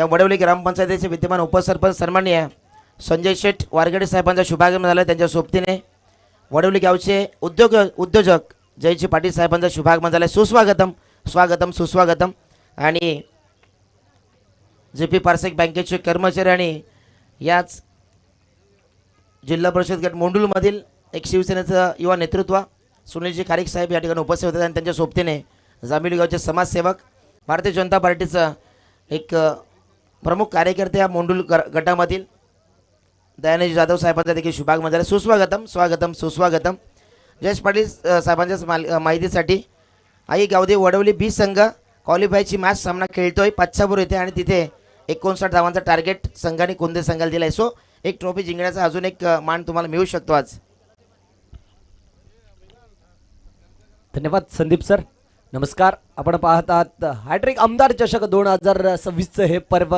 या वडवली ग्रामपंचायतीचे विद्यमान उपसरपंच सन्माननीय संजय शेठ वारगडे साहेबांचा शुभागमन झाला। त्यांच्या सोबतीने वडवली गावचे उद्योजक जयजी पाटील साहेबांचा शुभागमन झाला। सुस्वागतम स्वागतम सुस्वागतम। आणि जेपी पारसेक बँकेचे कर्मचारी आणि याच जिल्हा परिषद गट मोंडूलमधील एक शिवसेनेचं युवा नेतृत्व सुनीलजी खारीक साहेब या ठिकाणी उपस्थित होते आणि त्यांच्या सोबतीने जांभेली गावचे समाजसेवक भारतीय जनता पार्टीचं एक प्रमुख कार्यकर्ते या मोंडूल गटामधील दयानंद जाधव साहेबांचा देखील शुभागमन झाला। सुस्वागतम स्वागतम सुस्वागतम। जयेश पाटील साहेबांच्या माहितीसाठी आई गावदे वडवली बी संघ क्वालिफायची मॅच सामना खेळतोय पाचसापूर येथे आणि तिथे 59 धावांचा टार्गेट संघाने कोंदे संघाला दिलाय। सो एक ट्रॉफी जिंकण्याचा अजून एक मान तुम्हाला मिळू शकतो आज। धन्यवाद संदीप सर। नमस्कार, आपण पाहत आहात हॅट्रिक आमदार चषक 2026 हे पर्व।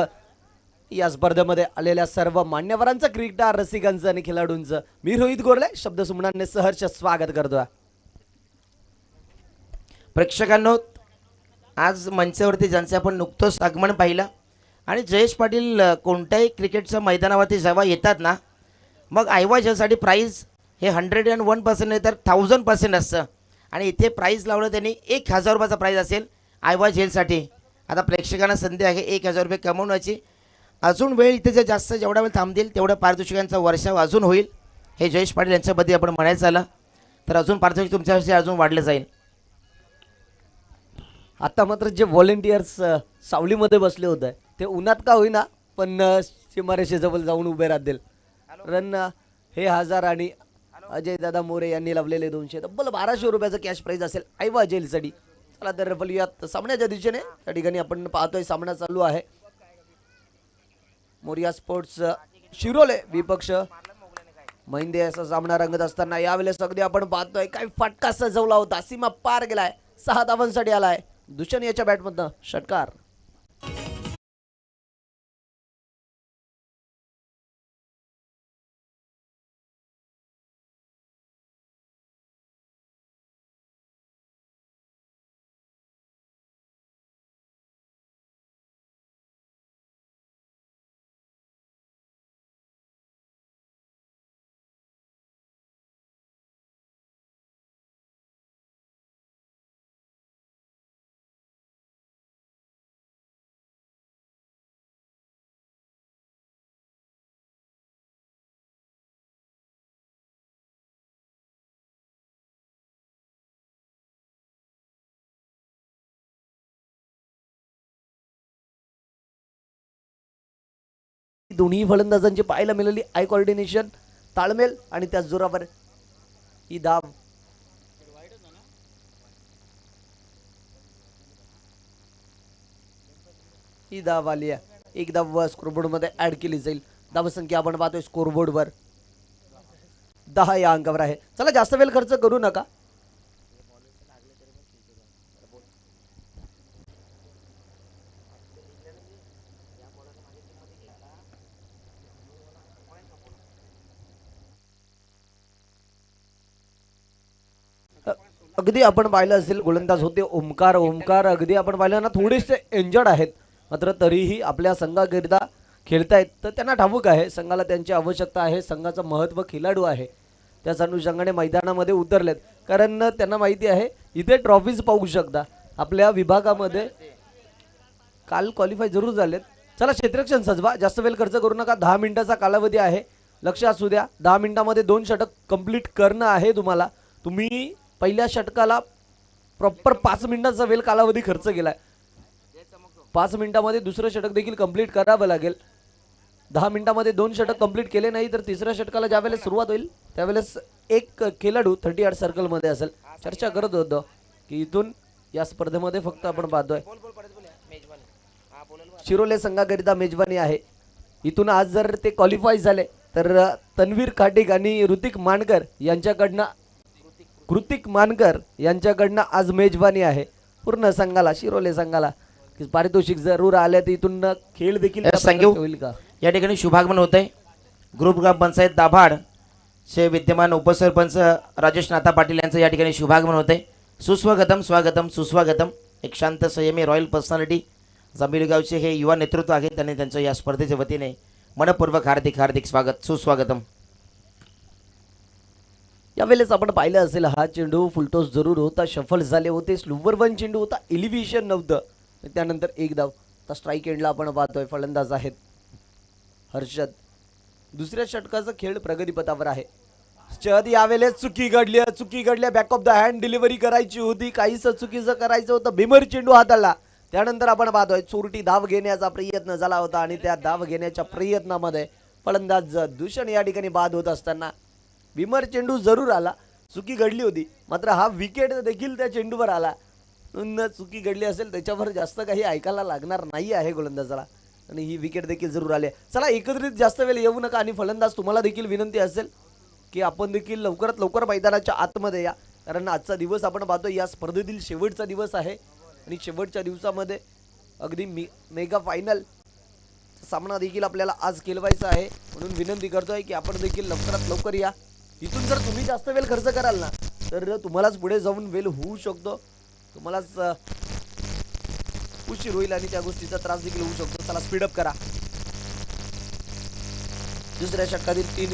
या स्पर्धेमध्ये आलेल्या सर्व मान्यवरांचं, क्रिकेटर रसिकांचं आणि खेळाडूंचं मी रोहित गोरले शब्दसुमनाने सहर्ष स्वागत करतो। प्रेक्षकांनो, आज मंचावरती ज्यांचे आपण नुकतंच आगमन पाहिलं आणि जयेश पाटील कोणत्याही क्रिकेटच्या मैदानावरती जेव्हा येतात ना, मग ऐवजासाठी प्राईज हे 101% नाही तर 1000% असतं आणि इथे प्राईज लावलं त्यांनी 1000 रुपयाचा प्राईज असेल ऐवज जेलसाठी। आता प्रेक्षकांना संधी आहे 1000 रुपये कमवण्याची। अजून वेळ इथे जे जास्त जेवढा वेळ थांबतील तेवढ्या पारितोषिकांचा वर्षाव अजून होईल हे जयेश पाटील यांच्याबद्दल आपण म्हणायचं झालं तर अजून पारितोषिक तुमच्याशी अजून वाढलं जाईल। आता मात्र जे व्हॉलेंटियर्स सावलीमध्ये बसले होते ते उन्हात का होईना पण सीमारेषेजवळ जाऊन उभे राहतील। रन हे 1000 आणि अजय दादा मोरे यांनी लावलेले 200 तब्बल 1200 रुपयाचं कॅश प्राईज असेल ऐवा जेलसाठी। चला तर बोलूयात सामन्याच्या दिशेने। त्या ठिकाणी आपण पाहतोय सामना चालू आहे मोरिया स्पोर्ट्स शिरोले विपक्ष महिंदे असा सामना रंगत असताना यावेळेस अगदी आपण पाहतोय काय फटका सजवला होता, सीमा पार गेलाय, 6 धावांसाठी आलाय दुष्यंत याच्या बॅटमधनं षटकार। दोन्ही फलंदाजांची पाहायला मिळाली आय कोऑर्डिनेशन, ताळमेल आणि त्या जोरावर ही धाव। ही धाव आली आहे, एक धाव स्कोरबोर्ड मध्ये ऍड केली जाईल। धावसंख्या आपण पाहतोय स्कोरबोर्ड वर 10 या अंकावर आहे। चला जास्त वेळ खर्च करू नका। अगदी आपण पाहिलं असेल गोलंदाज होते ओमकार अगदी आपण पाहिलं ना थोडेसे इंजर्ड आहेत, मात्र तरीही आपल्या संघाकरिता खेळतायत तर त्यांना ठाऊक आहे संघाला त्यांची आवश्यकता आहे, संघाचं महत्त्व खेळाडू आहे, त्याच अनुषंगाने मैदानामध्ये उतरलेत कारण त्यांना माहिती आहे इथे ट्रॉफीज पाहू शकता आपल्या विभागामध्ये काल क्वालिफाय जरूर झालेत। चला क्षेत्ररक्षण सजवा, जास्त वेळ खर्च करू नका, 10 मिनिटाचा कालावधी आहे, लक्ष असू द्या 10 मिनिटांमध्ये 2 षटक कंप्लीट करणं आहे तुम्हाला। तुम्ही पहिल्या षटकाला प्रॉपर 5 मिनिटांचा वेळ कालावधी खर्च केलाय, 5 मिनिटांमध्ये दुसरं षटक देखील कंप्लीट करावं लागेल। 10 मिनिटांमध्ये 2 षटक कंप्लीट केले नाही तर तिसऱ्या षटकाला ज्यावेळेस सुरुवात होईल त्यावेळेस एक खेळाडू 38 सर्कल मध्ये असेल। चर्चा करत होतो की इथून या स्पर्धेमध्ये फक्त आपण पाहतोय शिरोले संघाकरिता मेजबानी आहे। इथून आज जर ते क्वालिफाय झाले तर तन्वीर खाटिक आणि ऋतिक मानकर यांच्याकडनं आज मेजबानी आहे पूर्ण संघाला, शिरोले संघाला। पारितोषिक जरूर आले तर इथून खेळ देखील होईल का। या ठिकाणी शुभागमन होत आहे ग्रुप ग्रामपंचायत दाभाड चे विद्यमान उपसरपंच राजेश नाथा पाटील यांचं या ठिकाणी शुभागमन होत आहे। सुस्वागतम स्वागतम सुस्वागतम। एक शांत संयमी रॉयल पर्सनॅलिटी जांभिवली गावचे हे युवा नेतृत्व आहे, त्यांनी त्यांच्या या स्पर्धेच्या वतीने मनपूर्वक हार्दिक हार्दिक स्वागत सुस्वागतम. यावेळेस आपण पाहिलं असेल हा चेंडू फुलटॉस जरूर होता, शफल झाले होते, स्लूवर वन चेंडू होता, एलिव्हेशन नव्हतं. त्यानंतर एक धाव. आता स्ट्राईक एंडला आपण पाहतोय फलंदाज आहेत हर्षद. दुसऱ्या षटकाचा खेळ प्रगतीपथावर आहे. शहद यावेळेस चुकी घडली, back of the hand delivery करायची होती, काहीच चुकीचं करायचं होतं, भीमर चेंडू हाताळला. त्यानंतर आपण पाहतोय चोरटी धाव घेण्याचा प्रयत्न झाला होता आणि त्या धाव घेण्याच्या प्रयत्नामध्ये फलंदाज दूषण या ठिकाणी बाद होत असताना भीमर चेंडू जरूर आला, चुकी घडली होती, मात्र हा विकेट देखील त्या चेंडूवर आला. चुकी घडली असेल त्याच्यावर जास्त काही ऐकायला लागणार नाही आहे गोलंदाजाला आणि ही विकेट देखील जरूर आली. चला एकत्रित जास्त वेळ येऊ नका आणि फलंदाज तुम्हाला देखील विनंती असेल की आपण देखील लवकरात लवकर मैदानाच्या आतमध्ये या, कारण आजचा दिवस आपण पाहतो या स्पर्धेतील शेवटचा दिवस आहे आणि शेवटच्या दिवसामध्ये अगदी मेगा फायनल सामना देखील आपल्याला आज खेळवायचा आहे. म्हणून विनंती करतोय की आपण देखील लवकरात लवकर या. इथून जर तुम्ही जास्त वेळ खर्च कराल ना तर तुम्हालाच पुढे जाऊन वेळ होऊ शकतो, तुम्हालाच उशीर होईल आणि त्या गोष्टीचा त्रास देखील होऊ शकतो. चला स्पीडअप करा. दुसऱ्या षटकातील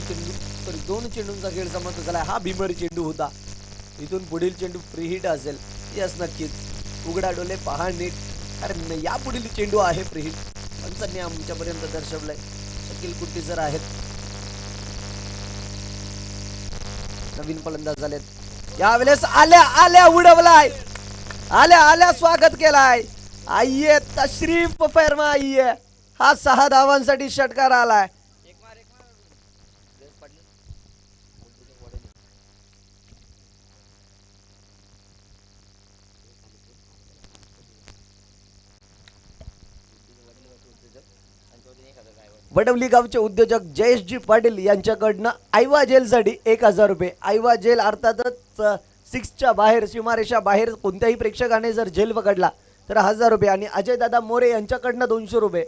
2 चेंडूंचा खेळ समाप्त झाला. हा भीमर चेंडू होता. इथून पुढील चेंडू फ्री हिट असेल. यस नक्कीच, उघडा डोले पहा नीट, कारण या पुढील चेंडू आहे फ्री हिट. पंचांनी आमच्यापर्यंत दर्शवलंय. शकील कुट्टी सर आहेत, नवीन फलंदाज झालेत. यावेळेस आल्या उडवलाय, आल्या स्वागत केलाय. आइये तशरीफ फरमा आइये. हा 6 धावांसाठी षटकार आलाय. वडवली गावचे उद्योजक जयेशजी पाटील यांच्याकडनं आयवा जेलसाठी 1000 रुपये. आयवा जेल अर्थातच 6च्या बाहेर, सीमारेषा बाहेर कोणत्याही प्रेक्षकाने जर जेल पकडला तर 1000 रुपये आणि अजय दादा मोरे यांच्याकडनं 200 रुपये.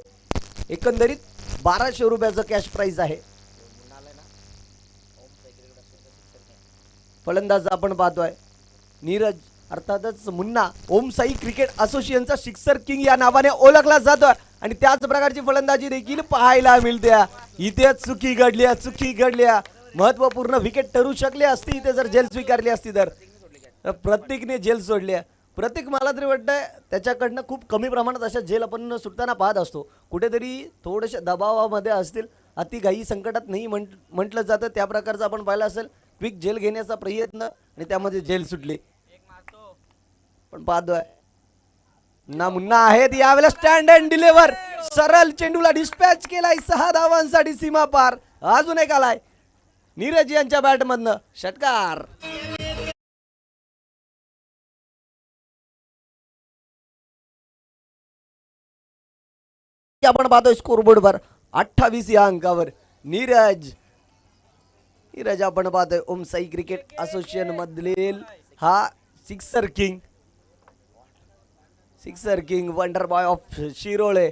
एकंदरीत 1200 रुपयाचं कॅश प्राइज आहे. फलंदाज आपण पाहतोय नीरज, अर्थातच मुन्ना ओम साई क्रिकेट असोसिएशनचा सिक्सर किंग या नावाने ओळखला जातोय आणि त्याच प्रकारची फलंदाजी देखील पाहायला मिळते. इथे चुकी घडली, महत्वपूर्ण विकेट ठरू शकली असती इथे जर जेल स्वीकारली असती तर. प्रत्येकने जेल सोडली. प्रत्येक मला तरी वाटतंय त्याच्याकडनं खूप कमी प्रमाणात अशा जेल आपण सुटताना पाहत असतो. कुठेतरी थोडेसे दबावामध्ये असतील, अतिघाई संकटात नाही म्हटलं जातं, त्या प्रकारचं आपण पाहिलं असेल. क्विक जेल घेण्याचा प्रयत्न आणि त्यामध्ये जेल सुटली. पण पाहतोय ना मुन्ना आहेत यावेळेस स्टँड अँड डिलिव्हर, सरळ चेंडूला डिस्पॅच केलाय. 6 धावांसाठी सीमा पार. अजून एक आलाय नीरज यांच्या बॅटमधनं षटकार. आपण पाहतोय स्कोरबोर्डवर 28 या अंकावर नीरज आपण पाहतोय ओम साई क्रिकेट असोसिएशन मधील हा sixer king wonder boy of Shirole.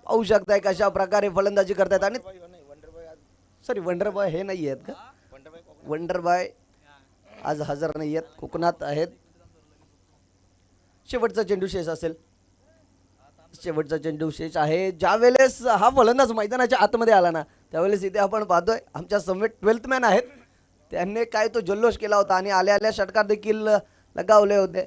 पाहू शकताय कशा प्रकारे फलंदाजी करतायत. आणि सॉरी, वंडर बॉय हे नाही आहेत का? वंडर बॉय आज हजर नाही आहेत, कोकणात आहेत. शेवटचा चेंडू शेष असेल. शेवटचा चेंडू शेष आहे. ज्या वेळेस हा फलंदाज मैदानाच्या आतमध्ये आला ना त्यावेळेस इथे आपण पाहतोय आमच्या समवेत 12th मॅन आहेत, त्यांनी काय तो जल्लोष केला होता आणि आल्या षटकार देखील लगावले होते.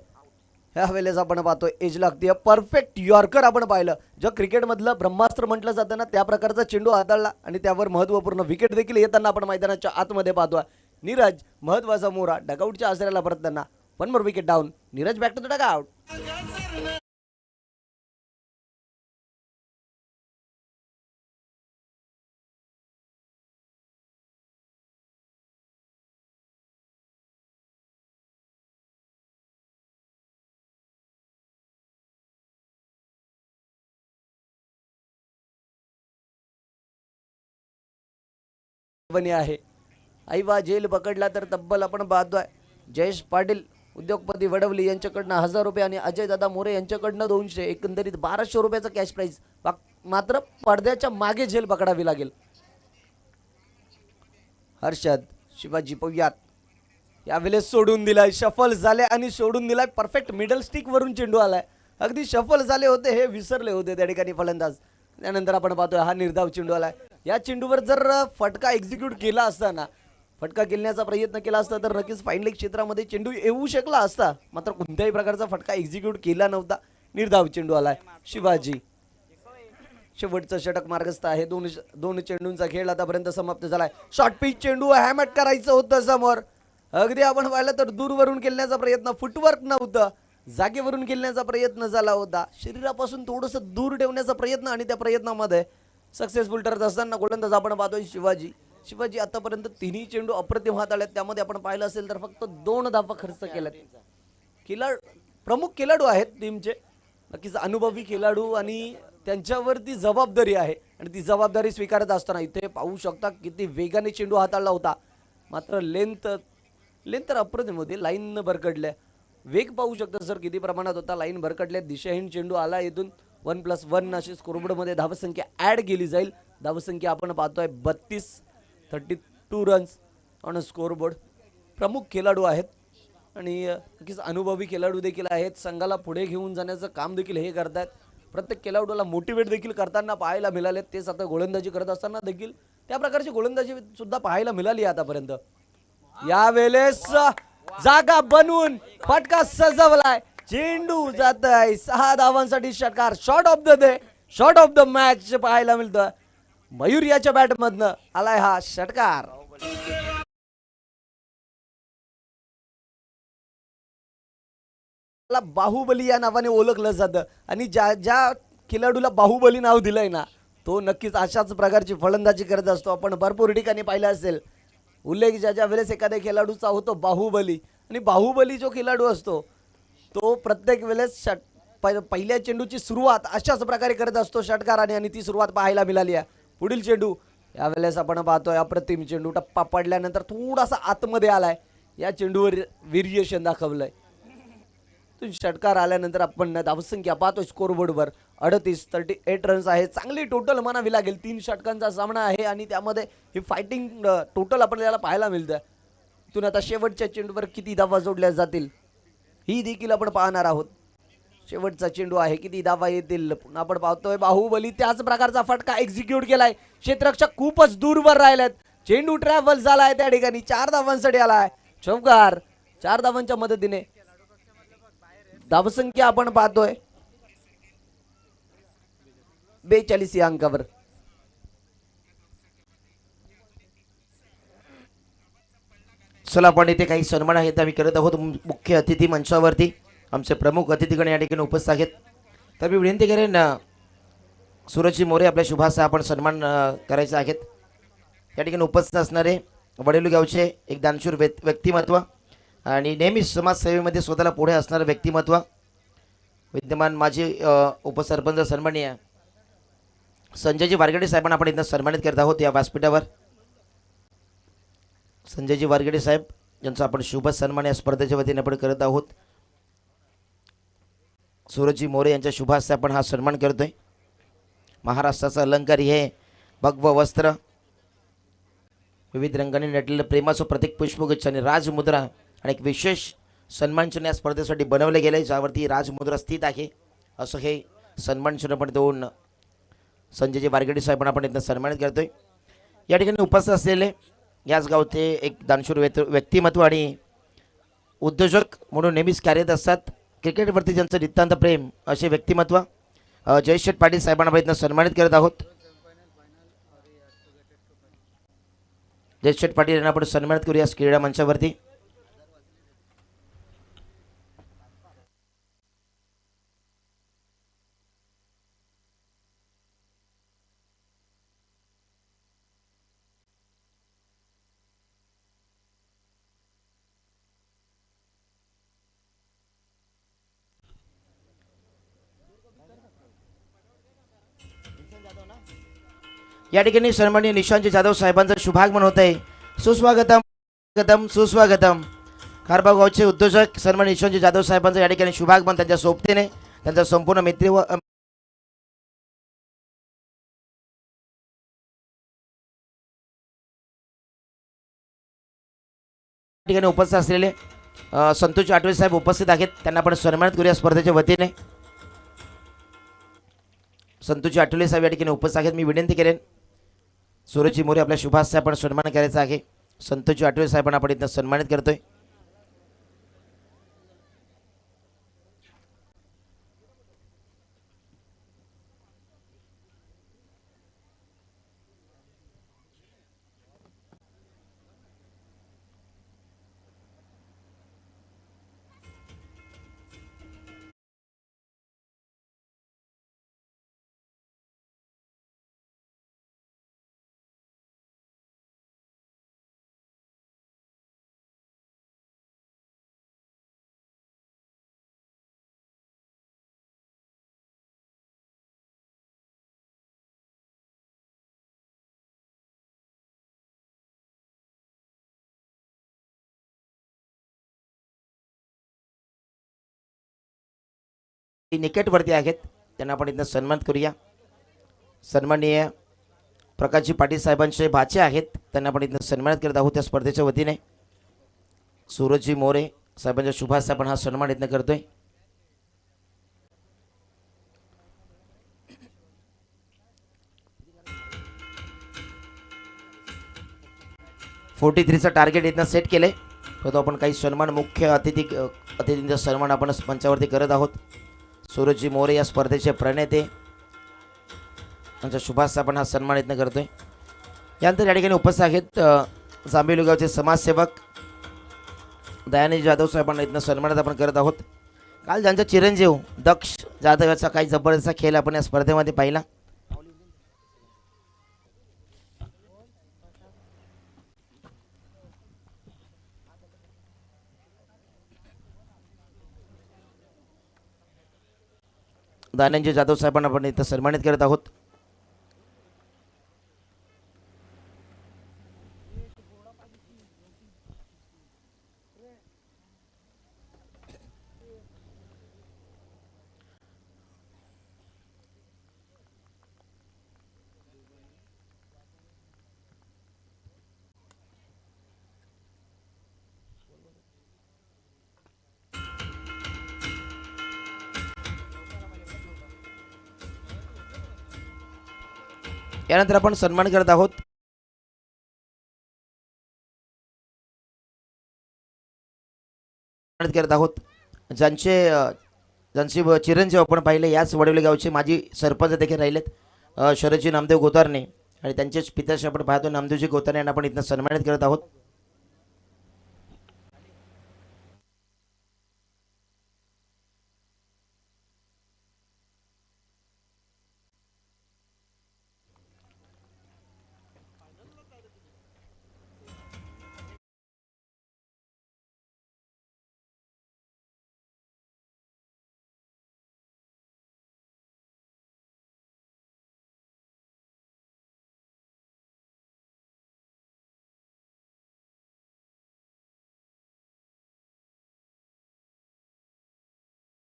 ह्या वेळेस आपण पाहतोय एज लागते. परफेक्ट यॉर्कर आपण पाहिलं, जे क्रिकेटमधलं ब्रह्मास्त्र म्हटलं जातं ना त्या प्रकारचा चेंडू हाताळला आणि त्यावर महत्वपूर्ण विकेट देखील येताना आपण मैदानाच्या आतमध्ये पाहतोय. नीरज महत्वाचा मोरा डगआउटच्या आसऱ्याला परतताना. 1 more wicket down. Neeraj back to the dugout. आहे आईवा जेल पकडला तर तब्बल आपण पाहतोय जयेश पाटील उद्योगपती वडवली यांच्याकडनं 1000 रुपये आणि अजय दादा मोरे यांच्याकडनं 200, एकंदरीत 1200 रुपयाचा कॅश प्राइज. मात्र पडद्याच्या मागे जेल पकडावी लागेल. हर्षद शिवाजी पव्यात यावेळेस सोडून दिलाय, शफल झाले आणि सोडून दिलाय. परफेक्ट मिडल स्टिक वरून चेंडू आलाय. अगदी सफल झाले होते, हे विसरले होते त्या ठिकाणी फलंदाज. त्यानंतर आपण पाहतोय हा निर्धाव चेंडू आलाय. या चेंडूवर जर फटका एक्झिक्यूट केला असता ना, फटका खेळण्याचा प्रयत्न केला असता तर नक्कीच फाईन लेग क्षेत्रामध्ये चेंडू येऊ शकला असता. मात्र कोणत्याही प्रकारचा फटका एक्झिक्यूट केला नव्हता. निर्धाव चेंडू आलाय. शिवाजी शेवटचं षटक मार्गस्थ आहे. दोन चेंडूंचा खेळ आतापर्यंत समाप्त झालाय. शॉर्ट पिच चेंडू हॅमट करायचं होतं समोर. अगदी आपण पाहिलं तर दूरवरून खेळण्याचा प्रयत्न, फुटवर्क नव्हतं, जागेवरून खेळण्याचा प्रयत्न झाला होता. शरीरापासून थोडंसं दूर ठेवण्याचा प्रयत्न आणि त्या प्रयत्नामध्ये सक्सेसफुल ठरत असताना गोलंदाज आपण पाहतोय शिवाजी आतापर्यंत तिन्ही चेंडू अप्रतिम हाताळलेत. त्यामध्ये आपण पाहिलं असेल तर फक्त 2 धावा खर्च केल्यात. प्रमुख खेळाडू आहेत टीमचे, नक्कीच अनुभवी खेळाडू आणि त्यांच्यावरती जबाबदारी आहे आणि ती जबाबदारी स्वीकारत असताना इथे पाहू शकता किती वेगाने चेंडू हाताळला होता. मात्र लेंथ तर अप्रतिम होती. लाईन भरकडल्या, वेग पाहू शकता सर किती प्रमाणात होता. लाईन भरकडल्या, दिशाहीन चेंडू आला. इथून 1+1 अशी स्कोरबोर्डमध्ये धावसंख्या ॲड केली जाईल. धावसंख्या आपण पाहतोय 32 रन्स ऑन स्कोरबोर्ड. प्रमुख खेळाडू आहेत आणि नक्कीच अनुभवी खेळाडू देखील आहेत. संघाला पुढे घेऊन जाण्याचं काम देखील हे करतायत. प्रत्येक खेळाडूला मोटिवेट देखील करताना पाहायला मिळाले. तेच आता गोलंदाजी करत असताना देखील त्या प्रकारची गोलंदाजी सुद्धा पाहायला मिळाली आतापर्यंत. यावेळेस जागा बनवून फटका सजवलाय. चेंडू जात आहे 6 धावांसाठी. षटकार, shot of the day, shot of the match पाहायला मिळतं. मयूर याच्या बॅटमधनं आलाय हा षटकार. बाहुबली या नावाने ओळखलं जातं आणि ज्या खेळाडूला बाहुबली नाव दिलंय ना, तो नक्कीच अशाच प्रकारची फलंदाजी करत असतो. आपण भरपूर ठिकाणी पाहिलं असेल उल्लेख ज्या वेळेस एखाद्या खेळाडूचा होतो बाहुबली, आणि बाहुबली जो खेळाडू असतो तो प्रत्येक वेळेस पहिल्या चेंडूची सुरुवात अशाच प्रकारे करत असतो षटकाराने आणि ती सुरुवात पाहायला मिळाली आहे. पुढील चेंडू यावेळेस आपण पाहतोय अप्रतिम चेंडू. टप्पा पडल्यानंतर थोडासा आतमध्ये आलाय. या चेंडूवर व्हेरिएशन दाखवलंय. षटकार आल्यानंतर आपण धावसंख्या पाहतोय स्कोरबोर्डवर 38 रन्स आहे. चांगली टोटल म्हणावी लागेल. 3 षटकांचा सामना आहे आणि त्यामध्ये ही फायटिंग टोटल आपल्याला पाहायला मिळतं. इथून आता शेवटच्या चेंडूवर किती धावा जोडल्या जातील ही देखील आपण पाहणार आहोत. शेवटचा चेंडू आहे, किती धावा येतील. पुन्हा आपण पाहतोय बाहुबली त्याच प्रकारचा फटका एक्झिक्यूट केलाय. क्षेत्ररक्षक खूपच दूरवर राहिलेत. चेंडू ट्रॅव्हल झालाय त्या ठिकाणी. 4 धावांसाठी आलाय चौकार. 4 धावांच्या मदतीने धावसंख्या आपण पाहतोय 42 या अंकावर. चला आपण इथे काही सन्मान आहेत आम्ही करत आहोत. मुख्य अतिथी मंचावरती आमचे प्रमुख अतिथीगण या ठिकाणी उपस्थित आहेत. तर मी विनंती करेन सूरजजी मोरे आपल्या शुभाचा आपण सन्मान करायचे आहेत. या ठिकाणी उपस्थित असणारे वडेलू गावचे एक दानशूर व्यक्तिमत्व आणि नेहमी समाजसेवेमध्ये स्वतःला पुढे असणारं व्यक्तिमत्व, विद्यमान माजी उपसरपंच सन्माननीय संजयजी वारगडे साहेबांना आपण इथं सन्मानित करत आहोत या व्यासपीठावर. संजयजी वारगडे साहेब यांचा आपण शुभ सन्मान या स्पर्धेच्या वतीने आपण करत आहोत. सूरजजी मोरे यांच्या शुभ हस्ते आपण हा सन्मान करतोय. महाराष्ट्राचा अलंकार हे भगव वस्त्र, विविध रंगांनी नटलेलं प्रेमाचं प्रतीक पुष्पगुच्छ आणि राजमुद्रा आणि एक विशेष सन्मानचिन्ह या स्पर्धेसाठी बनवले गेले, ज्यावरती राजमुद्रा स्थित आहे. असं हे सन्मानचिन्ह पण देऊन संजयजी वारगडे साहेबांना आपण इथं सन्मानित करतोय. या ठिकाणी उपस्थित असलेले याच गावचे एक दानशूर व्यक्तिमत्व आणि उद्योजक म्हणून नेहमीच कार्यरत असतात. क्रिकेटवरती ज्यांचं नितांत प्रेम असे व्यक्तिमत्व जयशेठ पाटील साहेबांना आपण इथं सन्मानित करत आहोत. जयशेठ पाटील यांना आपण सन्मानित करूया क्रीडा मंचावरती. या ठिकाणी सन्माननीय निशांत जाधव साहेबांचा शुभागमन होत आहे. सुस्वागतम सुस्वागतम. खारबाव गावचे उद्योजक सन्माननीय निशांत जाधव साहेबांचं या ठिकाणी शुभागमन त्यांच्या सोबतीने त्यांचा संपूर्ण मित्र व ठिकाणी उपस्थित असलेले संतोष आठवे साहेब उपस्थित आहेत. त्यांना आपण सन्मानित करूया स्पर्धेच्या वतीने. संतोषजी आठवले साहेब या ठिकाणी उपस्थित आहेत. मी विनंती करेन सूरजजी मोरे आपल्या शुभास आपण सन्मान करायचा आहे. संतोषजी आठवले साहेबांना आपण इथं सन्मानित करतोय. निकटवर्ती आहेत त्यांना आपण इथं सन्मान करूया. सन्माननीय प्रकाशजी पाटील साहेबांचे भाचे आहेत त्यांना आपण इथं सन्मानित करत आहोत. त्या स्पर्धेच्या वतीने सूरजजी मोरे साहेबांच्या शुभास आपण हा सन्मान इथं करतोय. चा टार्गेट इथं सेट केले. तो आपण काही सन्मान मुख्य अतिथींचा सन्मान आपण मंचावरती करत आहोत. सूरजजी मोरे या स्पर्धेचे प्रणेते त्यांच्या शुभास आपण हा सन्मान इथं करतोय. यानंतर या ठिकाणी उपस्थित आहेत जांभेली गावचे समाजसेवक दयानंद जाधव साहेबांना इथं सन्मानित आपण करत आहोत. काल ज्यांचा चिरंजीव दक्ष जाधव याचा काही जबरदस्त खेळ आपण या स्पर्धेमध्ये पाहिला. दानंजय जाधव साहेबांना आपण इथं सन्मानित करत आहोत. यानंतर आपण सन्मान करत आहोत ज्यांचे चिरंजीव आपण पाहिले याच वडवले गावचे माजी सरपंच देखील राहिलेत शरदजी नामदेव गोतारणे आणि त्यांचेच पिताशी आपण पाहतो नामदेवजी गोतारणे यांना आपण इथं सन्मानित करत आहोत.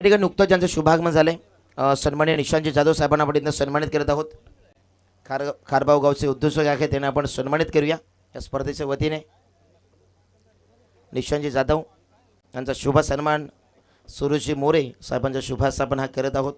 ठिकाणी नुकतंच ज्यांचं शुभागमन झाले सन्माननीय निशांतजी जाधव साहेबांना आपण इथं सन्मानित करत आहोत. खारबाव गावचे उद्योजक आहेत त्यांना आपण सन्मानित करूया या स्पर्धेच्या वतीने. निशांतजी जाधव यांचा शुभ सन्मान सूरजजी मोरे साहेबांच्या शुभास आपण हा करत आहोत.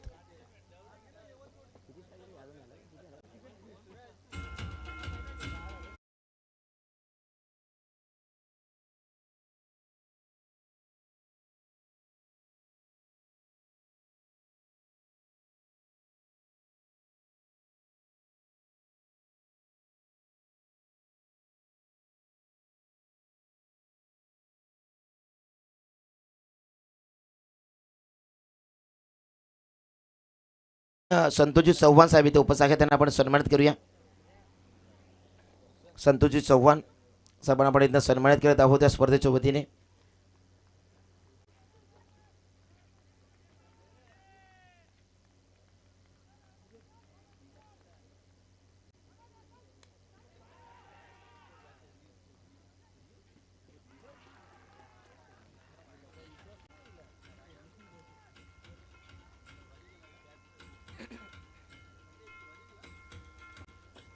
संतोषजी चव्हाण साहेब इथे उपस्थित आहेत त्यांना आपण सन्मानित करूया. संतोषजी चव्हाण साहेबांना आपण इथं सन्मानित करत आहोत या स्पर्धेच्या वतीने.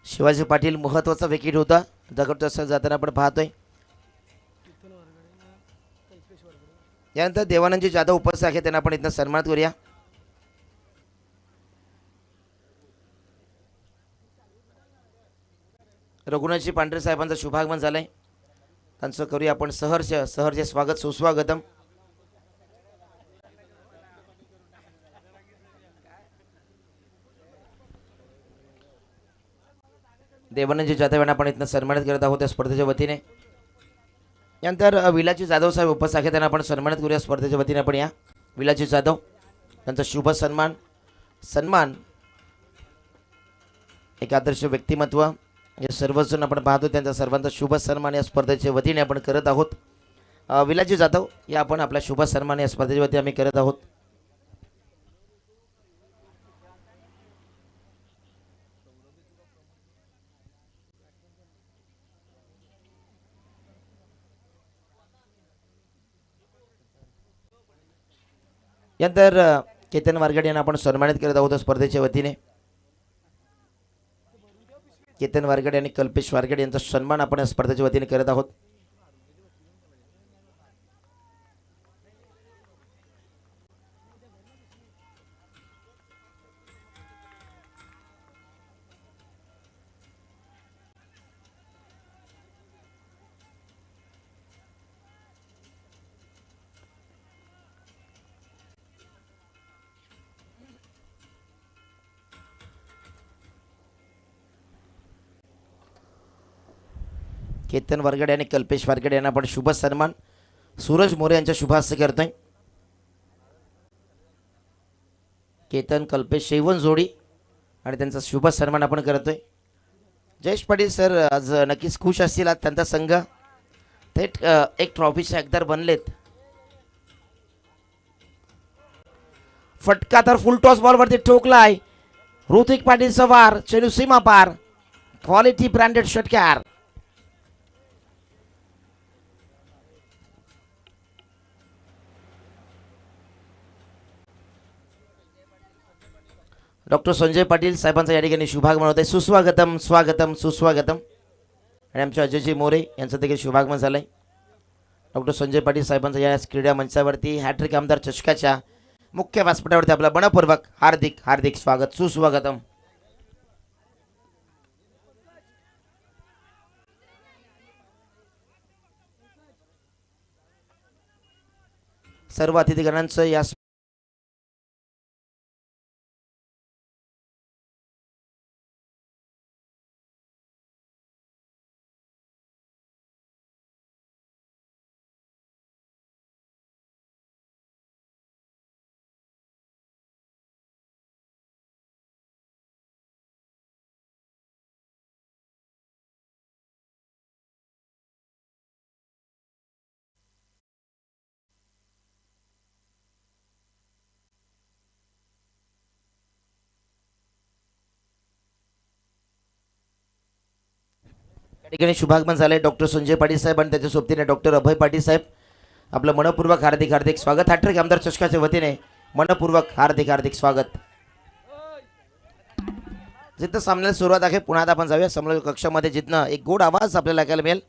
शिवाजी पाटील महत्त्वाचा विकेट होता दगडचा जाताना आपण पाहतोय. यानंतर देवानंदजी जाधव उपस्थित आहेत त्यांना आपण इथं सन्मानित करूया. रघुनाथजी पांढरे साहेबांचं शुभागमन झालंय, त्यांचं करूया आपण सहर्ष स्वागत सुस्वागतम. देवानंदजी जाधव यांना आपण इथनं सन्मानित करत आहोत या स्पर्धेच्या वतीने. यानंतर विलाजी जाधव साहेब उपस्थित आहेत, त्यांना आपण सन्मानित करूया स्पर्धेच्या वतीने. आपण या विलाजी जाधव त्यांचा शुभ सन्मान एक आदर्श व्यक्तिमत्व हे सर्वजण आपण पाहतो, त्यांचा सर्वांचा शुभ सन्मान या स्पर्धेच्या वतीने आपण करत आहोत. विलाजी जाधव या आपण आपला शुभ सन्मान या स्पर्धेच्या वतीने आम्ही करत आहोत. यानंतर केतन वारगडे यांना आपण सन्मानित करत आहोत स्पर्धेच्या वतीने. केतन वारगडे आणि कल्पेश वारगडे यांचा सन्मान आपण स्पर्धेच्या वतीने करत आहोत. केतन वारगडे आणि कल्पेश वारगडे यांना आपण शुभ सन्मान सूरज मोरे यांच्या शुभ हस्ते करतोय. केतन कल्पेश शेवण जोडी आणि त्यांचा शुभ सन्मान आपण करतोय. जयेश पाटील सर आज नक्कीच खुश असतील, आज त्यांचा संघ थेट एक ट्रॉफीचे हकदार बनलेत. फटका तर फुल टॉस बॉलवरती ठोकलाय. ऋतिक पाटील सवार चेंडू सीमा पार, क्वालिटी ब्रँडेड षटकार. डॉक्टर संजय पाटील साहेबांचा या ठिकाणी शुभागमन होत आहे. सुस्वागतम स्वागतम सुस्वागतम. आणि आमच्या अजयजी मोरे यांचं देखील शुभागमन झालं आहे. डॉक्टर संजय पाटील साहेबांचा या क्रीडा मंचावरती हॅट्रिक आमदार चषकाच्या मुख्य व्यासपीठावरती आपलं मनपूर्वक हार्दिक हार्दिक स्वागत सुस्वागतम. सर्व अतिथीगणांचं या ठिकाणी शुभागमन झाले. डॉक्टर संजय पाटील साहेब आणि त्याच्या सोबतीने डॉक्टर अभय पाटील साहेब आपलं मनपूर्वक हार्दिक हार्दिक स्वागत. हॅट्रिक आमदार चषकाच्या वतीने मनपूर्वक हार्दिक हार्दिक स्वागत. जिथं सामन्याला सुरुवात आहे पुन्हा आपण जाऊया समोर कक्षामध्ये, जिथनं एक गोड आवाज आपल्याला ऐकायला मिळेल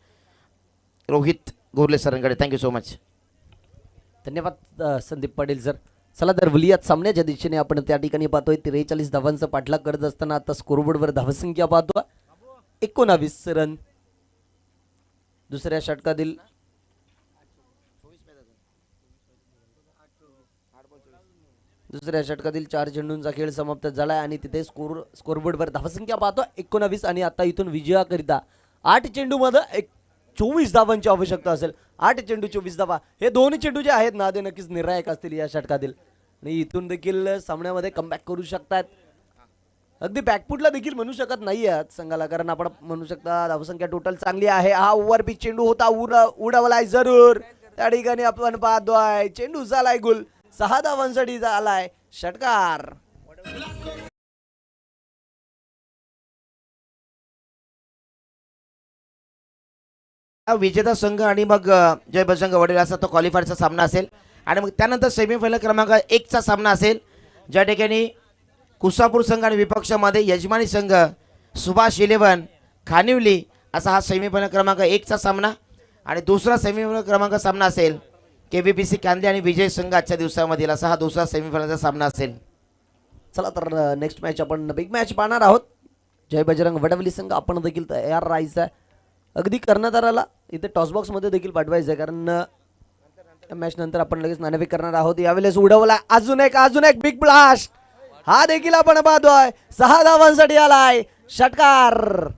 रोहित गोरले सरांकडे. Thank you so much. धन्यवाद संदीप पाटील सर. चला तर वलियात सामन्याच्या दिशेने आपण त्या ठिकाणी पाहतोय 43 धावांचा पाठलाग करत असताना आता स्कोरबोर्डवर धावसंख्या पाहतो 19 रन. दुसऱ्या षटकातील चार चेंडूंचा खेळ समाप्त झाला आणि तिथे स्कोरबोर्डवर धावसंख्या पाहतो 19 आणि आता इथून विजयाकरिता 8 चेंडूमध्ये 24 धावांची आवश्यकता असेल. 8 चेंडू 24 धावा, हे दोन चेंडू जे आहेत ना ते नक्कीच निर्णायक असतील या षटकातील आणि इथून देखील सामन्यामध्ये कमबॅक करू शकतात. अगदी बॅकफुटला देखील म्हणू शकत नाही आहेत संघाला, कारण आपण म्हणू शकता धावसंख्या टोटल चांगली आहे. हा ओव्हर पिच चेंडू होता, उडवलाय जरूर. त्या ठिकाणी आपण पाहतोय चेंडू झालाय गुल. 6 धावांसाठी झालाय षटकार. विजेता संघ आणि मग जय बजरंग वडील असा तो क्वालिफायरचा सामना असेल आणि मग त्यानंतर सेमीफायनल क्रमांक 1चा सामना असेल, ज्या ठिकाणी कुसापूर संघ आणि विपक्षामध्ये यजमानी संघ सुभाष 11 खानिवली असा हा सेमीफायनल क्रमांक 1चा सामना. आणि दुसरा सेमीफायनल क्रमांक सामना असेल KVBC कांदे आणि विजय संघ आजच्या दिवसामधील असा हा दुसरा सेमीफायनलचा सामना असेल. चला तर नेक्स्ट मॅच आपण बिग मॅच पाहणार आहोत. जय बजरंग वडवली संघ आपण देखील तयार राहायचं आहे. अगदी कर्णधाराला इथे टॉसबॉक्स मध्ये देखील पाठवायचं आहे, कारण मॅच नंतर आपण लगेच नाणेफेक करणार आहोत. यावेळेस उडवला अजून एक बिग ब्लास्ट. हा देखील आपण पाहतोय 6 धावांसाठी आलाय षटकार.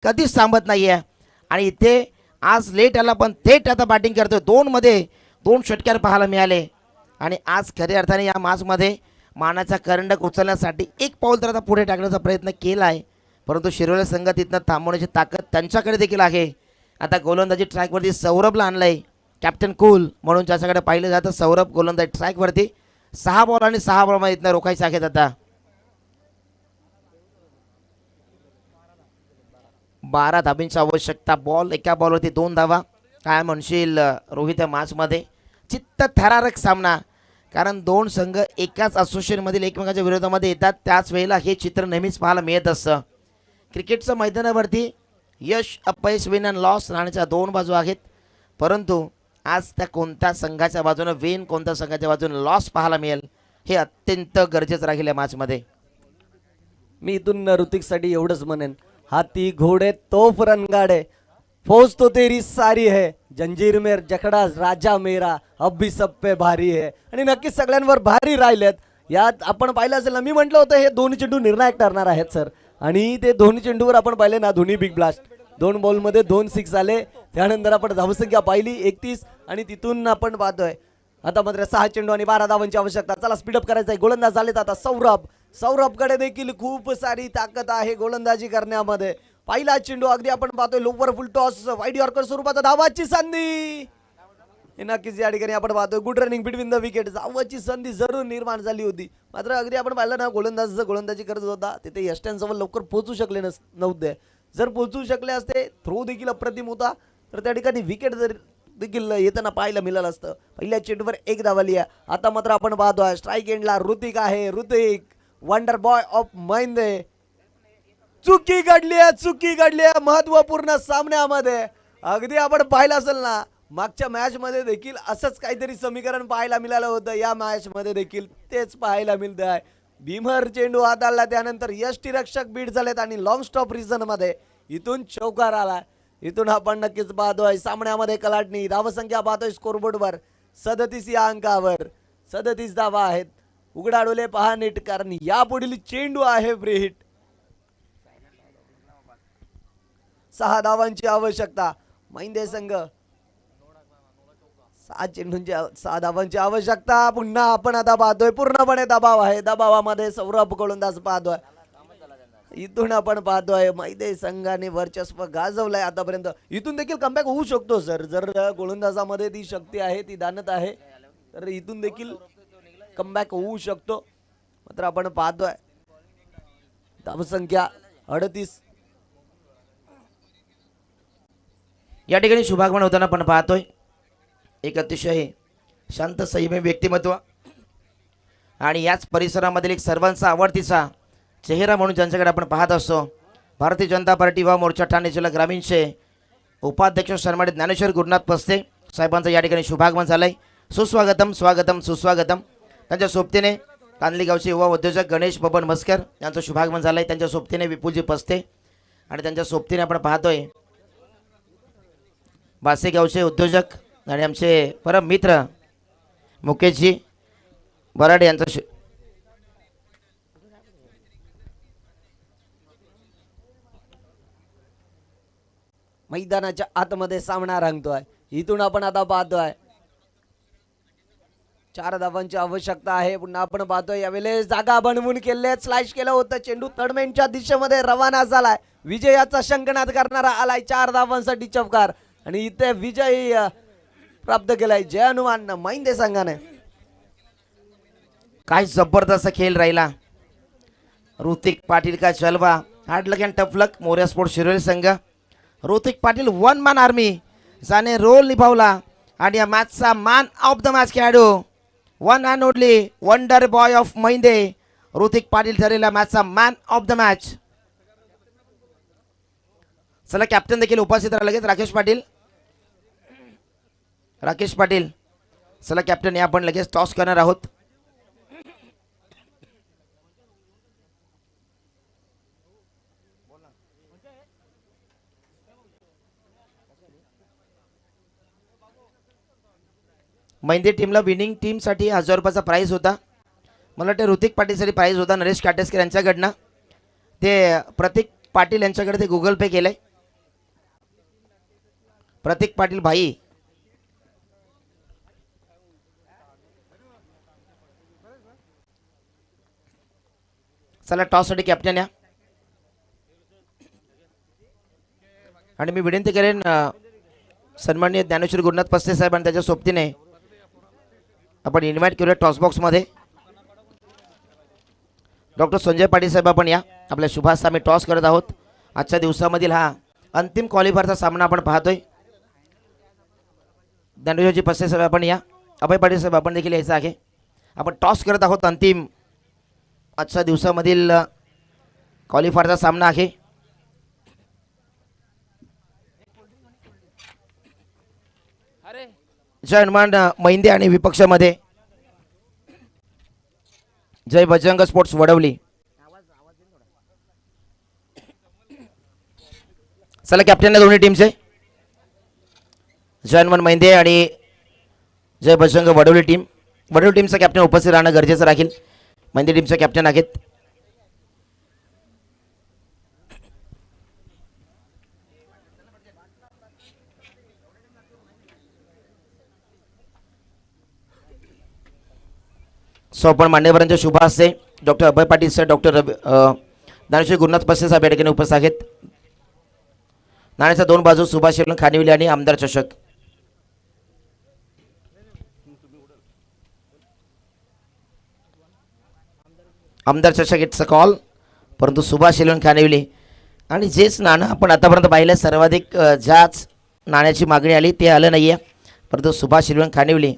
कधीच थांबत नाहीये आणि इथे आज लेट आला पण थेट आता बॅटिंग करतोय. 2 मध्ये 2 षटकार पाहायला मिळाले आणि आज खऱ्या अर्थाने या मॅचमध्ये मानाचा करंडक उचलण्यासाठी एक पाऊल तर आता पुढे टाकण्याचा प्रयत्न केला आहे, परंतु शिरोळे संघ तिथनं थांबवण्याची ताकद त्यांच्याकडे देखील आहे. आता गोलंदाजी ट्रॅकवरती सौरभला आणलंय कॅप्टन कूल म्हणून ज्याच्याकडे पाहिलं जातं. सौरभ गोलंदाजी ट्रॅकवरती 6 बॉल आणि 6 बॉलमध्ये इथनं रोखायचे आहेत. आता 12 धाबींची आवश्यकता. बॉल एका बॉलवरती 2 धावा. काय म्हणशील रोहित या मॅचमध्ये चित्त थरारक सामना, कारण 2 संघ एकाच असोसिएशनमधील एकमेकांच्या विरोधामध्ये येतात. त्याच वेळेला हे चित्र नेहमीच पाहायला मिळत असतं. क्रिकेटच्या मैदानावरती यश अपयश विन अँड लॉस राहण्याच्या 2 बाजू आहेत, परंतु आज त्या कोणत्या संघाच्या बाजूनं विन कोणत्या संघाच्या बाजूनं लॉस पाहायला मिळेल हे अत्यंत गरजेचं राहील या मॅचमध्ये. मी इथून ऋतिकसाठी एवढंच म्हणेन, हाथी घोडे तोफ रणगाडे, फौज तो तेरी सारी है, जंजीर में जखडा राजा मेरा, अब भी सब पे भारी है. आणि नक्कीच सगळ्यांवर भारी राहिलेत. यात आपण पाहिलं असेल ना, मी म्हटलं होतं हे दोन्ही चेंडू निर्णायक ठरणार आहेत सर, आणि ते दोन्ही चेंडूवर आपण पाहिले ना, दोन्ही बिग ब्लास्ट. 2 बॉलमध्ये 2 सिक्स आले. त्यानंतर आपण धावसंख्या पाहिली 31 आणि तिथून आपण पाहतोय आता मात्र 6 चेंडू आणि 12 धावांची आवश्यकता. चला स्पीडअप करायचं आहे. गोलंदाज झालेत आता सौरभकडे देखील खूप सारी ताकद आहे गोलंदाजी करण्यामध्ये. पहिला चेंडू अगदी आपण पाहतोय lower full toss wide yorker स्वरूपाचा धावाची संधी. नक्कीच या ठिकाणी आपण पाहतोय good running between the wicket. धावाची संधी जरूर निर्माण झाली होती, मात्र अगदी आपण पाहिलं ना, गोलंदाजी करत होता तिथे यष्ट्यांजवळ लवकर पोहोचू शकले नव्हते. जर पोहोचू शकले असते, थ्रो देखील अप्रतिम होता, तर त्या ठिकाणी विकेट देखील येताना पाहायला मिळालं असतं. पहिल्या चेंडूवर 1 धाव आली आहे. आता मात्र आपण पाहतोय स्ट्राईक एंडला ऋतिक आहे. Hrithik wonder boy of Mahinde. चुकी घडली आहे महत्वपूर्ण सामन्यामध्ये. अगदी आपण पाहिलं असेल ना, मागच्या मॅच मध्ये देखील असंच काहीतरी समीकरण पाहायला मिळालं होतं. या मॅच मध्ये देखील तेच पाहायला मिळत आहे. भीमर चेंडू हाताळला, त्यानंतर यष्टीरक्षक बीट झालेत आणि लॉंग स्टॉप रिझन मध्ये इथून चौकार आला. इथून आपण नक्कीच पाहतोय सामन्यामध्ये कलाटणी. धावसंख्या पाहतोय स्कोरबोर्डवर 37 या अंकावर 37 धावा आहेत. उघडा डोले पहा नीट, कारण यापुढील चेंडू आहे फ्री हिट. 6 धावांची आवश्यकता. महिंदे संघ 6 धावांची आवश्यकता. पुन्हा आपण आता पाहतोय पूर्णपणे दबाव आहे. दबावामध्ये सौरभ गोलंदाज पाहतोय. इथून आपण पाहतोय महिंदे संघाने वर्चस्व गाजवलंय आतापर्यंत. इथून देखील कमबॅक होऊ शकतो सर, जर गोलंदाजामध्ये ती शक्ती आहे, ती दानत आहे, तर इथून देखील कमबॅक होऊ शकतो. मात्र आपण पाहतोय धावसंख्या 38. या ठिकाणी शुभागमन होताना आपण पाहतोय एक अतिशय शांत संयमी व्यक्तिमत्व आणि याच परिसरामधील एक सर्वांचा आवडतीचा चेहरा म्हणून ज्यांच्याकडे आपण पाहत असतो, भारतीय जनता पार्टी व मोर्चा ठाणे जिल्हा ग्रामीणचे उपाध्यक्ष सन्मानित ज्ञानेश्वर गुरुनाथ पस्ते साहेबांचं या ठिकाणी शुभागमन झालंय. सुस्वागतम स्वागतम सुस्वागतम. त्यांच्या सोबतीने कांदली गावचे युवा उद्योजक गणेश बबन मस्कर यांचं शुभागमन झालंय. त्यांच्या सोबतीने विपुलजी पस्ते आणि त्यांच्या सोबतीने आपण पाहतोय बासेगावचे उद्योजक आणि आमचे परम मित्र मुकेशजी बराडे यांचं मैदानाच्या आतमध्ये सामना रंगतोय. इथून आपण आता पाहतोय 4 धावांची आवश्यकता आहे. पुन्हा आपण पाहतोय यावेळेस जागा बनवून केले, स्लाइस केलं होतं. चेंडू तडमेंटच्या दिशेमध्ये रवाना झालाय. विजयाचा शंखनाद करणारा आलाय. 4 धावांसाठी चौकार आणि इथे विजय प्राप्त केलाय जय हनुमान महिंदे संघाने. काय जबरदस्त खेळ राहिला. ऋतिक पाटील का जलवा hard luck and tough luck Morya sports Shiroli संघ. Hrithik Patil one man army ज्याने रोल निभावला आणि या मॅचचा मॅन ऑफ द मॅच खेळाडू one and only wonder boy of Mahinde Hrithik Patil ठरलेला मॅचचा मॅन ऑफ द मॅच. चला कॅप्टन देखील उपस्थित राहा लगेच राकेश पाटील. राकेश पाटील चला कॅप्टन या आपण लगेच टॉस करणार आहोत. महिंदे टीमला विनिंग टीमसाठी 1000 रुपयाचा प्राईज होता. मला वाटतं ऋतिक पाटीलसाठी प्राईज होता नरेश काटेसकर यांच्याकडनं. ते प्रतीक पाटील यांच्याकडे ते गुगल पे केलंय. प्रतीक पाटील भाई चला टॉससाठी कॅप्टन या. आणि मी विनंती करेन सन्माननीय ज्ञानेश्वर गुरुनाथ पस्ते साहेब आणि त्याच्या सोबतीने आपण इन्व्हाइट करूया टॉस बॉक्समध्ये. डॉक्टर संजय पाटील साहेब आपण या. आपल्या शुभास आम्ही टॉस करत आहोत. आजच्या दिवसामधील हा अंतिम क्वालिफायरचा सामना आपण पाहतोय. ज्ञानेश्वरजी पस्ते साहेब आपण या. अभय पाटील साहेब आपण देखील यायचं आहे. आपण टॉस करत आहोत. अंतिम आजच्या दिवसामधील क्वालिफायरचा सामना आहे. जय हनुमान महिंदे आणि विपक्षामध्ये जय बजरंग स्पोर्ट्स वडवली. चला कॅप्टन दोन्ही टीमचे जय हनुमान महिंदे आणि जय बजरंग वडवली टीम. वडवली टीमचा कॅप्टन उपस्थित राहणं गरजेचं राहील. महिंदे टीमचे कॅप्टन आहेत. सो आपण मान्यवरांच्या शुभ हस्ते doctor Abhay Patil sir doctor Dnyaneshwar Gurunath Paste साहेब या ठिकाणी उपस्थित आहेत. नाण्याच्या दोन बाजू सुभाष शिवलन खानिवली आणि आमदार चषक. आमदार चषक इट्स अ कॉल परंतु सुभाष शिवलन खानिवली आणि जेच नाणं आपण आतापर्यंत पाहिलं सर्वाधिक ज्याच नाण्याची मागणी आली ते आलं नाही आहे परंतु सुभाष शिवलन खानिवली.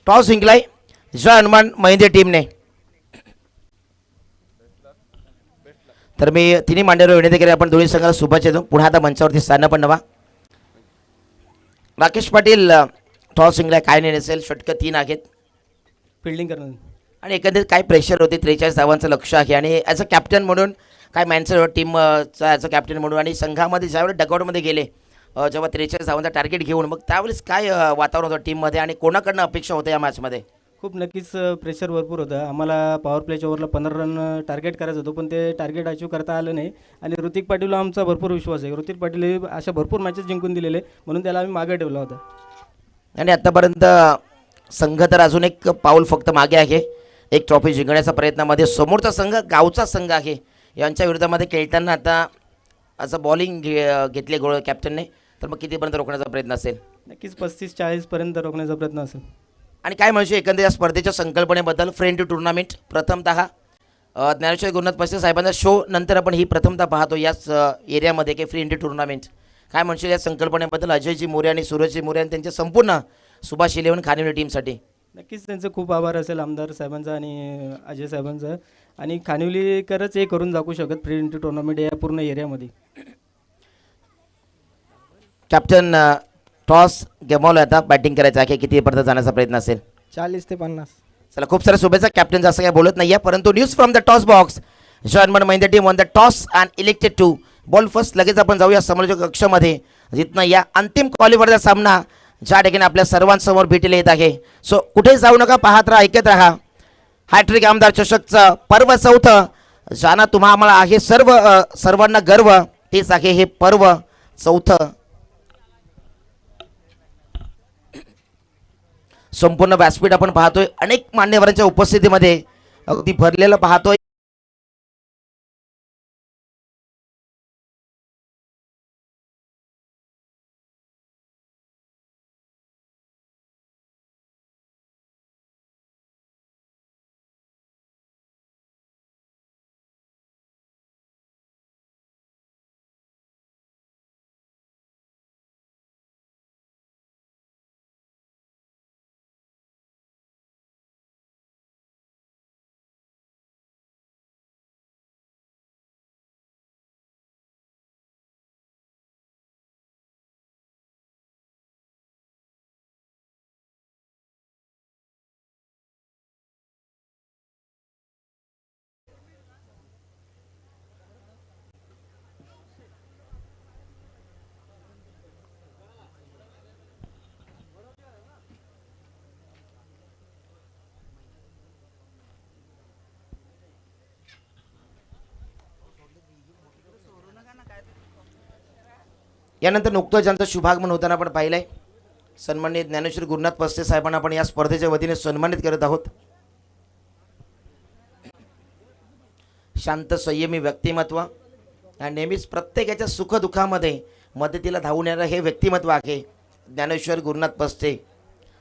टॉस जिंकलाय जय हनुमान महिंदे टीमने. तर मी तिन्ही मांड्यावर विनंती करेन आपण दोन्ही संघाला शुभेच्छा देऊ. पुन्हा आता मंचावरती स्थान पण नवा. राकेश पाटील टॉस जिंकलाय काय नाही नसेल. षटकं 3 आहेत. फिल्डिंग करणं आणि एकंदरीत काय प्रेशर होते 43 धावांचं लक्ष आहे आणि ॲज अ कॅप्टन म्हणून काय मॅनचं टीमचा ॲज अ कॅप्टन म्हणून आणि संघामध्ये ज्यावेळेस डगआउटमध्ये गेले जेव्हा 43 धावांचा टार्गेट घेऊन मग त्यावेळेस काय वातावरण होतं टीममध्ये आणि कोणाकडनं अपेक्षा होतं या मॅचमध्ये. खूप नक्कीच प्रेशर भरपूर होतं. आम्हाला पॉवर प्लेच्या ओव्हरला 15 रन टार्गेट करायचं होतं पण ते टार्गेट अचीव करता आलं नाही. आणि ऋतिक पाटीलला आमचा भरपूर विश्वास आहे. ऋतिक पाटील हे अशा भरपूर मॅचेस जिंकून दिलेले म्हणून त्याला आम्ही मागे ठेवला होता. आणि आत्तापर्यंत संघ तर अजून एक पाऊल फक्त मागे आहे. एक ट्रॉफी जिंकण्याच्या प्रयत्नामध्ये समोरचा संघ गावचा संघ आहे. यांच्या विरोधामध्ये खेळताना आता असं बॉलिंग घेतले गोळ कॅप्टनने तर मग कितीपर्यंत रोखण्याचा प्रयत्न असेल. नक्कीच 35-40 पर्यंत रोखण्याचा प्रयत्न असेल. आणि काय म्हणजे एकंदरीत या स्पर्धेच्या संकल्पनेबद्दल फ्रेंड टू टुर्नामेंट प्रथमतः ज्ञानेश्वर गुरुनाथ पस्ते साहेबांचा शो नंतर आपण ही प्रथमतः पाहतो याच एरियामध्ये की फ्री इंडी टुर्नामेंट काय म्हणशील या संकल्पनेबद्दल अजयजी मोरे आणि सूरजजी मोरे आणि त्यांच्या संपूर्ण सुभाष इलेव्हन खानिवली टीमसाठी. नक्कीच त्यांचं खूप आभार असेल आमदार साहेबांचा आणि अजय साहेबांचा. आणि खानिवलीकरच हे करून दाखवू शकत फ्री इंडी टुर्नामेंट या पूर्ण एरियामध्ये. कॅप्टन टॉस गमावला आता बॅटिंग करायचं आहे कितीपर्यंत जाण्याचा प्रयत्न असेल. 40 ते 50. चला खूप साऱ्या शुभेच्छा. कॅप्टन जास्त काय बोलत नाही आहे परंतु news from the toss box Jai Hanuman Mahinde team on the toss and elected to bowl first. लगेच आपण जाऊया समालोचक कक्षामध्ये जिथनं या अंतिम क्वालिफायरचा सामना ज्या ठिकाणी आपल्या सर्वांसमोर भेटीला येत आहे. सो कुठे जाऊ नका पाहत राहा ऐकत राहा. हॅट्रिक आमदार चषकचं पर्व चौथं ज्यांना तुम्हा आम्हाला आहे सर्वांना गर्व तेच आहे हे पर्व चौथं. संपूर्ण व्यासपीठ आपण पाहतोय अनेक मान्यवरांच्या उपस्थितीमध्ये अगदी भरलेलं पाहतोय. यानंतर नुकतंच ज्यांचं शुभागमन होताना आपण पाहिलं आहे, सन्माननीय ज्ञानेश्वर गुरुनाथ पस्ते साहेबांना आपण या स्पर्धेच्या वतीने सन्मानित करत आहोत. शांत संयमी व्यक्तिमत्व आणि नेहमीच प्रत्येकाच्या सुखदुःखामध्ये मदतीला धावून येणारं हे व्यक्तिमत्व आहे ज्ञानेश्वर गुरुनाथ पस्ते.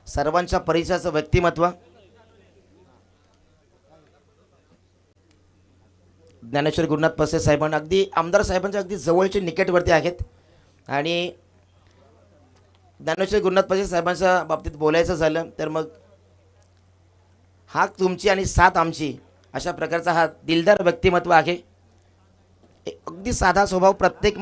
सर्वांच्या परिचयाचं व्यक्तिमत्व. ज्ञानेश्वर गुरुनाथ पस्ते साहेबांना अगदी आमदार साहेबांच्या अगदी जवळचे निकटवर्ती आहेत. आणि ज्ञानेश्वर गुरुनाथ पस्ते साहेबांच्या बाबतीत बोलायचं झालं तर मग हाक तुमची आणि साथ आमची अशा प्रकारचा हा दिलदार व्यक्तिमत्व आहे. अगदी साधा स्वभाव, प्रत्येक